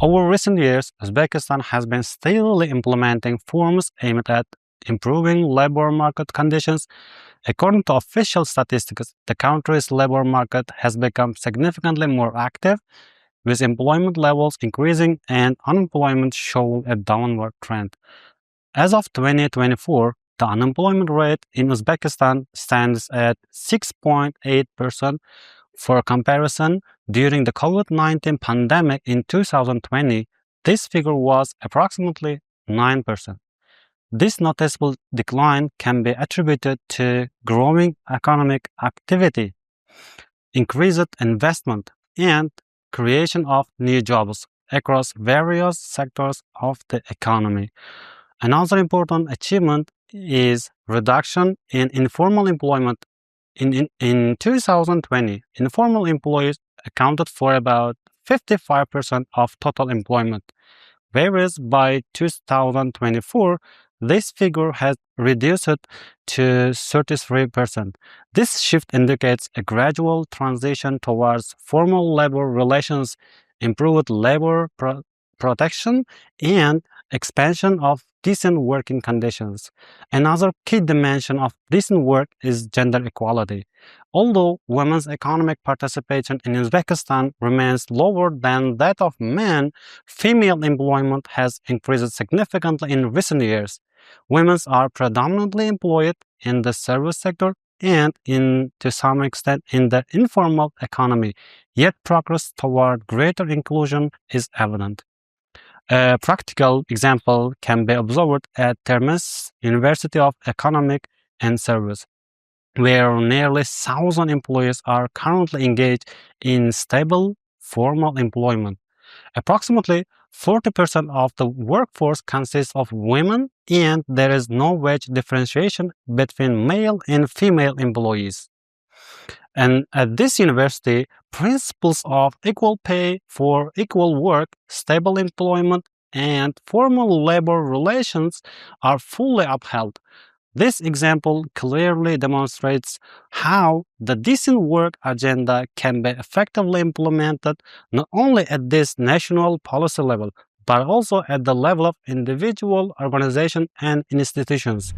Over recent years, Uzbekistan has been steadily implementing reforms aimed at improving labor market conditions. According to official statistics, the country's labor market has become significantly more active, with employment levels increasing and unemployment showing a downward trend. As of 2024, the unemployment rate in Uzbekistan stands at 6.8%. For comparison, during the COVID-19 pandemic in 2020, this figure was approximately 9%. This noticeable decline can be attributed to growing economic activity, increased investment, and creation of new jobs across various sectors of the economy. Another important achievement is reduction in informal employment. In 2020, informal employees accounted for about 55% of total employment, whereas by 2024, this figure has reduced to 33%. This shift indicates a gradual transition towards formal labor relations, improved labor protection, and expansion of decent working conditions. Another key dimension of decent work is gender equality. Although women's economic participation in Uzbekistan remains lower than that of men, female employment has increased significantly in recent years. Women are predominantly employed in the service sector and to some extent in the informal economy, yet progress toward greater inclusion is evident. A practical example can be observed at Termes University of Economic and Service, where nearly 1,000 employees are currently engaged in stable formal employment. Approximately 40% of the workforce consists of women, and there is no wage differentiation between male and female employees. And at this university, principles of equal pay for equal work, stable employment, and formal labor relations are fully upheld. This example clearly demonstrates how the decent work agenda can be effectively implemented not only at this national policy level, but also at the level of individual organizations and institutions.